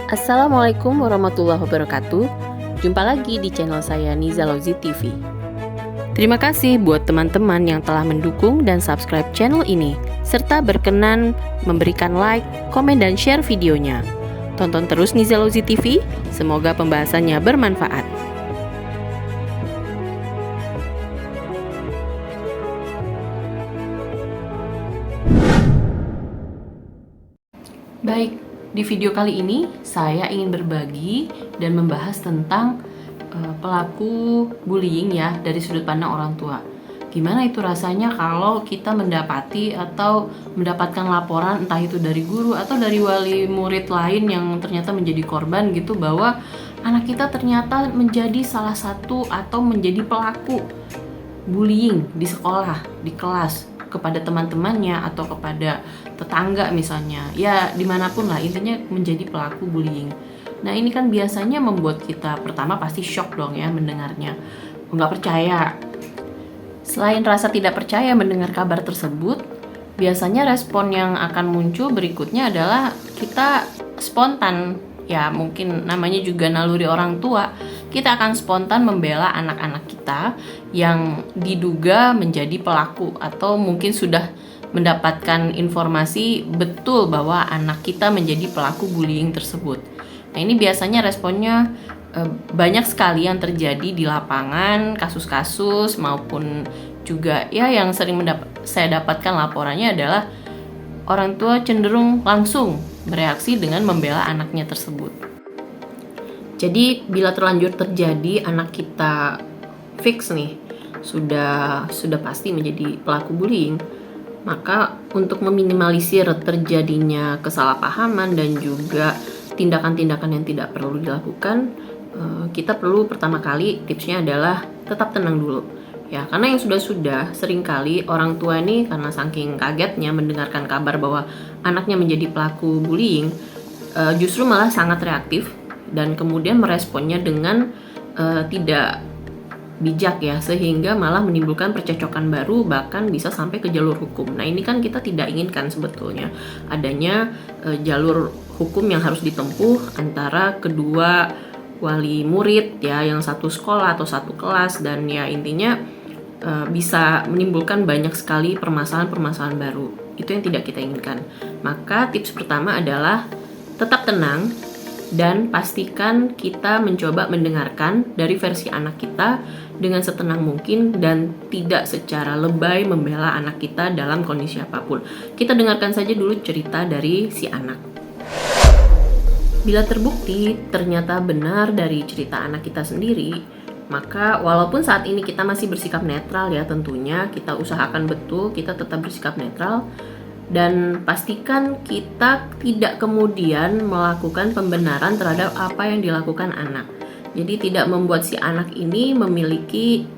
Assalamualaikum warahmatullahi wabarakatuh. Jumpa lagi di channel saya Niza Lauzi TV. Terima kasih buat teman-teman yang telah mendukung dan subscribe channel ini, serta berkenan memberikan like, komen, dan share videonya. Tonton terus Niza Lauzi TV, semoga pembahasannya bermanfaat. Baik, di video kali ini saya ingin berbagi dan membahas tentang pelaku bullying ya dari sudut pandang orang tua. Gimana itu rasanya kalau kita mendapati atau mendapatkan laporan entah itu dari guru atau dari wali murid lain yang ternyata menjadi korban gitu, bahwa anak kita ternyata menjadi salah satu atau menjadi pelaku bullying di sekolah, di kelas, kepada teman-temannya atau kepada tetangga misalnya, ya dimanapun lah, intinya menjadi pelaku bullying. Nah ini kan biasanya membuat kita pertama pasti shock dong ya mendengarnya, nggak percaya. Selain rasa tidak percaya mendengar kabar tersebut, biasanya respon yang akan muncul berikutnya adalah kita spontan, ya mungkin namanya juga naluri orang tua, kita akan spontan membela anak-anak kita yang diduga menjadi pelaku atau mungkin sudah mendapatkan informasi betul bahwa anak kita menjadi pelaku bullying tersebut. Nah ini biasanya responnya banyak sekali yang terjadi di lapangan, kasus-kasus maupun juga ya yang sering saya dapatkan laporannya adalah orang tua cenderung langsung bereaksi dengan membela anaknya tersebut. Jadi bila terlanjur terjadi anak kita fix nih sudah pasti menjadi pelaku bullying, maka untuk meminimalisir terjadinya kesalahpahaman dan juga tindakan-tindakan yang tidak perlu dilakukan, kita perlu pertama kali tipsnya adalah tetap tenang dulu. Ya, karena yang sudah seringkali orang tua ini karena saking kagetnya mendengarkan kabar bahwa anaknya menjadi pelaku bullying, justru malah sangat reaktif dan kemudian meresponnya dengan tidak bijak ya, sehingga malah menimbulkan percekcokan baru, bahkan bisa sampai ke jalur hukum. Nah ini kan kita tidak inginkan sebetulnya adanya jalur hukum yang harus ditempuh antara kedua wali murid ya, yang satu sekolah atau satu kelas, dan ya intinya bisa menimbulkan banyak sekali permasalahan-permasalahan baru. Itu yang tidak kita inginkan. Maka tips pertama adalah tetap tenang dan pastikan kita mencoba mendengarkan dari versi anak kita dengan setenang mungkin dan tidak secara lebay membela anak kita dalam kondisi apapun. Kita dengarkan saja dulu cerita dari si anak. Bila terbukti ternyata benar dari cerita anak kita sendiri, maka walaupun saat ini kita masih bersikap netral ya, tentunya kita usahakan betul kita tetap bersikap netral. Dan pastikan kita tidak kemudian melakukan pembenaran terhadap apa yang dilakukan anak. Jadi tidak membuat si anak ini memiliki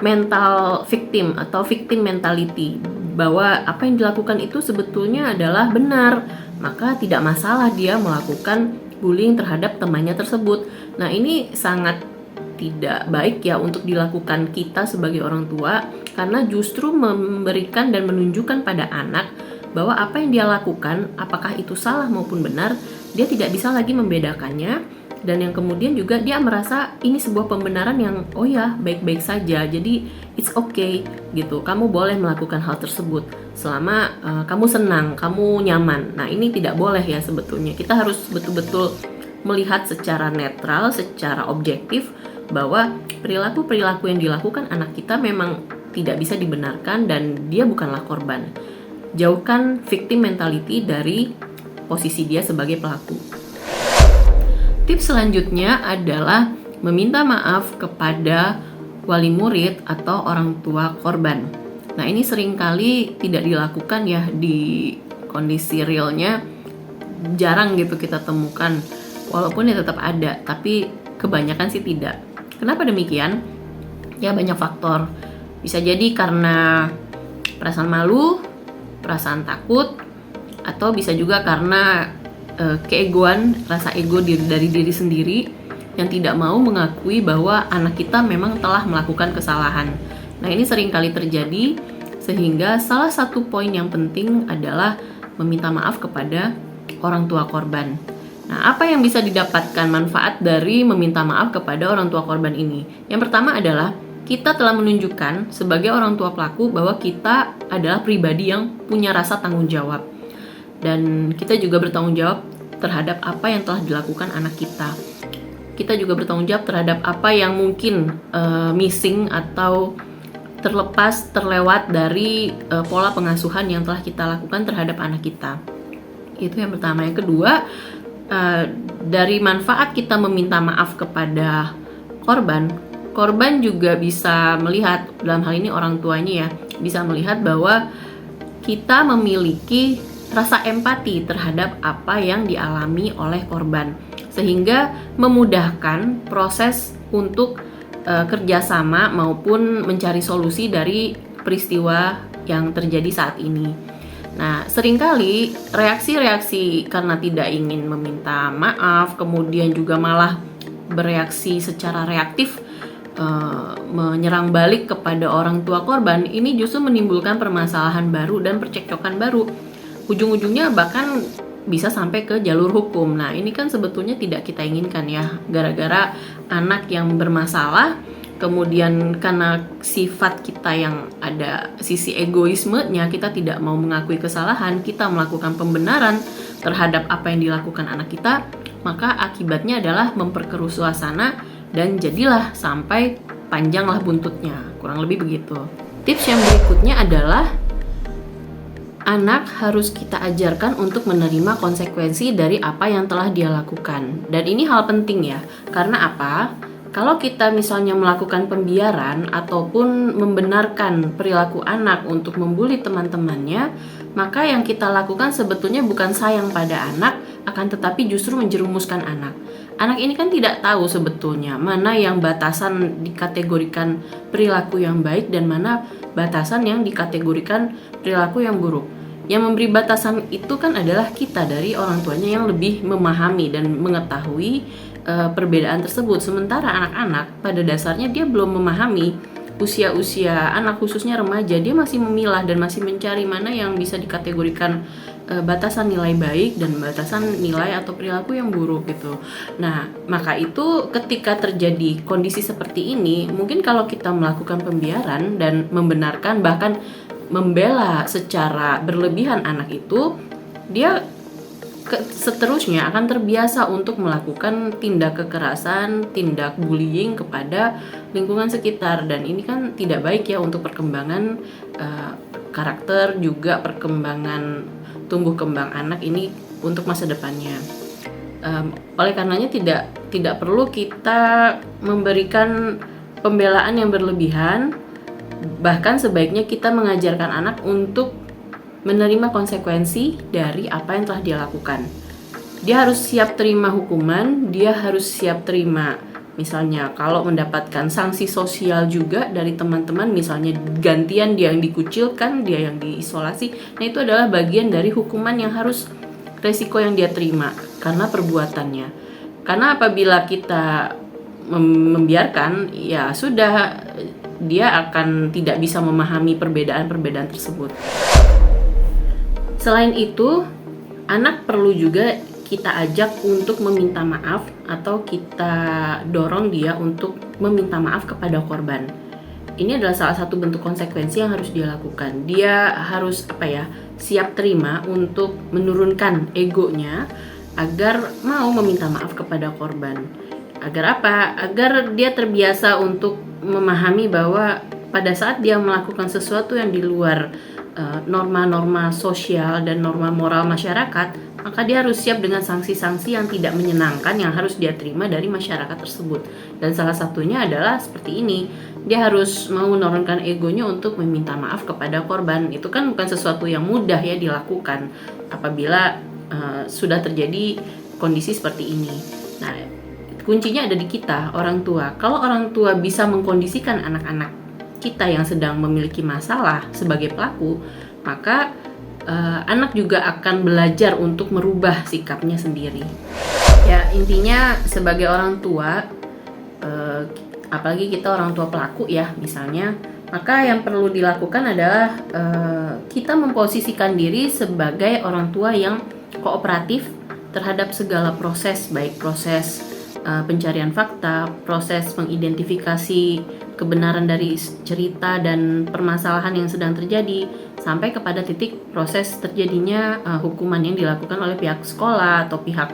mental victim atau victim mentality, bahwa apa yang dilakukan itu sebetulnya adalah benar, maka tidak masalah dia melakukan bullying terhadap temannya tersebut. Nah ini sangat tidak baik ya untuk dilakukan kita sebagai orang tua, karena justru memberikan dan menunjukkan pada anak bahwa apa yang dia lakukan, apakah itu salah maupun benar, dia tidak bisa lagi membedakannya, dan yang kemudian juga dia merasa ini sebuah pembenaran yang oh ya baik-baik saja, jadi it's okay gitu, kamu boleh melakukan hal tersebut selama kamu senang, kamu nyaman. Nah ini tidak boleh ya sebetulnya, kita harus betul-betul melihat secara netral, secara objektif bahwa perilaku-perilaku yang dilakukan anak kita memang tidak bisa dibenarkan dan dia bukanlah korban. Jauhkan victim mentality dari posisi dia sebagai pelaku. Tips selanjutnya adalah meminta maaf kepada wali murid atau orang tua korban. Nah ini seringkali tidak dilakukan ya, di kondisi realnya jarang gitu kita temukan, walaupun ya tetap ada, tapi kebanyakan sih tidak. Kenapa demikian? Ya banyak faktor. Bisa jadi karena perasaan malu, perasaan takut, atau bisa juga karena keegoan, rasa ego dari diri sendiri yang tidak mau mengakui bahwa anak kita memang telah melakukan kesalahan. Nah ini sering kali terjadi, sehingga salah satu poin yang penting adalah meminta maaf kepada orang tua korban. Nah, apa yang bisa didapatkan manfaat dari meminta maaf kepada orang tua korban ini? Yang pertama adalah kita telah menunjukkan sebagai orang tua pelaku bahwa kita adalah pribadi yang punya rasa tanggung jawab. Dan kita juga bertanggung jawab terhadap apa yang telah dilakukan anak kita. Kita juga bertanggung jawab terhadap apa yang mungkin missing atau terlewat dari pola pengasuhan yang telah kita lakukan terhadap anak kita. Itu yang pertama. Yang kedua, dari manfaat kita meminta maaf kepada korban juga bisa melihat, dalam hal ini orang tuanya ya, bisa melihat bahwa kita memiliki rasa empati terhadap apa yang dialami oleh korban, sehingga memudahkan proses untuk kerjasama maupun mencari solusi dari peristiwa yang terjadi saat ini. Nah, seringkali reaksi-reaksi karena tidak ingin meminta maaf, kemudian juga malah bereaksi secara reaktif, menyerang balik kepada orang tua korban, ini justru menimbulkan permasalahan baru dan percekcokan baru. Ujung-ujungnya bahkan bisa sampai ke jalur hukum. Nah, ini kan sebetulnya tidak kita inginkan ya, gara-gara anak yang bermasalah, kemudian karena sifat kita yang ada sisi egoismenya, kita tidak mau mengakui kesalahan, kita melakukan pembenaran terhadap apa yang dilakukan anak kita, maka akibatnya adalah memperkeruh suasana dan jadilah sampai panjanglah buntutnya, kurang lebih begitu. Tips yang berikutnya adalah anak harus kita ajarkan untuk menerima konsekuensi dari apa yang telah dia lakukan. Dan ini hal penting ya, karena apa? Kalau kita misalnya melakukan pembiaran ataupun membenarkan perilaku anak untuk membuli teman-temannya, maka yang kita lakukan sebetulnya bukan sayang pada anak, akan tetapi justru menjerumuskan anak. Anak ini kan tidak tahu sebetulnya mana yang batasan dikategorikan perilaku yang baik dan mana batasan yang dikategorikan perilaku yang buruk. Yang memberi batasan itu kan adalah kita dari orang tuanya yang lebih memahami dan mengetahui perbedaan tersebut. Sementara anak-anak pada dasarnya dia belum memahami, usia-usia anak khususnya remaja, dia masih memilah dan masih mencari mana yang bisa dikategorikan batasan nilai baik dan batasan nilai atau perilaku yang buruk gitu. Nah, maka itu ketika terjadi kondisi seperti ini, mungkin kalau kita melakukan pembiaran dan membenarkan bahkan membela secara berlebihan anak itu, dia seterusnya akan terbiasa untuk melakukan tindak kekerasan, tindak bullying kepada lingkungan sekitar, dan ini kan tidak baik ya untuk perkembangan karakter, juga perkembangan tumbuh kembang anak ini untuk masa depannya. Oleh karenanya tidak perlu kita memberikan pembelaan yang berlebihan, bahkan sebaiknya kita mengajarkan anak untuk menerima konsekuensi dari apa yang telah dia lakukan. Dia harus siap terima hukuman, dia harus siap terima misalnya kalau mendapatkan sanksi sosial juga dari teman-teman, misalnya gantian dia yang dikucilkan, dia yang diisolasi. Nah, itu adalah bagian dari hukuman yang harus resiko yang dia terima karena perbuatannya. Karena apabila kita membiarkan, ya sudah, dia akan tidak bisa memahami perbedaan-perbedaan tersebut. Selain itu, anak perlu juga kita ajak untuk meminta maaf atau kita dorong dia untuk meminta maaf kepada korban. Ini adalah salah satu bentuk konsekuensi yang harus dia lakukan. Dia harus siap terima untuk menurunkan egonya agar mau meminta maaf kepada korban. Agar apa? Agar dia terbiasa untuk memahami bahwa pada saat dia melakukan sesuatu yang di luar norma-norma sosial dan norma moral masyarakat, maka dia harus siap dengan sanksi-sanksi yang tidak menyenangkan yang harus dia terima dari masyarakat tersebut. Dan salah satunya adalah seperti ini, dia harus mau menurunkan egonya untuk meminta maaf kepada korban. Itu kan bukan sesuatu yang mudah ya dilakukan apabila sudah terjadi kondisi seperti ini. Nah, kuncinya ada di kita, orang tua. Kalau orang tua bisa mengkondisikan anak-anak kita yang sedang memiliki masalah sebagai pelaku, maka anak juga akan belajar untuk merubah sikapnya sendiri. Ya, intinya sebagai orang tua, apalagi kita orang tua pelaku ya misalnya, maka yang perlu dilakukan adalah kita memposisikan diri sebagai orang tua yang kooperatif terhadap segala proses, baik proses pencarian fakta, proses mengidentifikasi kebenaran dari cerita dan permasalahan yang sedang terjadi, sampai kepada titik proses terjadinya hukuman yang dilakukan oleh pihak sekolah atau pihak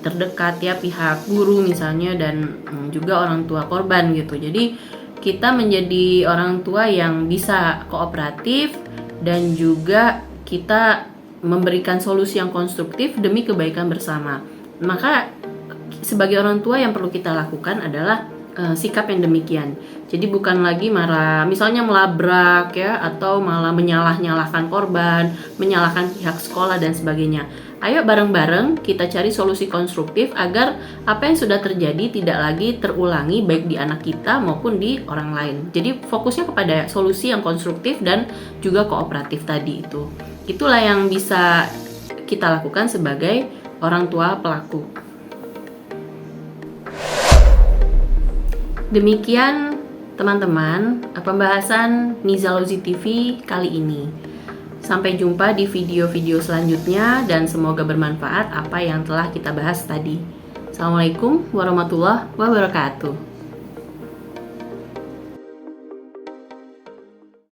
terdekat ya, pihak guru misalnya, dan juga orang tua korban gitu. Jadi kita menjadi orang tua yang bisa kooperatif dan juga kita memberikan solusi yang konstruktif demi kebaikan bersama. Maka sebagai orang tua yang perlu kita lakukan adalah sikap yang demikian. Jadi bukan lagi marah, misalnya melabrak ya, atau malah menyalah-nyalahkan korban, menyalahkan pihak sekolah dan sebagainya. Ayo bareng-bareng kita cari solusi konstruktif agar apa yang sudah terjadi tidak lagi terulangi baik di anak kita maupun di orang lain. Jadi fokusnya kepada solusi yang konstruktif dan juga kooperatif tadi itu. Itulah yang bisa kita lakukan sebagai orang tua pelaku. Demikian teman-teman pembahasan Nizalozi TV kali ini. Sampai jumpa di video-video selanjutnya dan semoga bermanfaat apa yang telah kita bahas tadi. Assalamualaikum warahmatullahi wabarakatuh.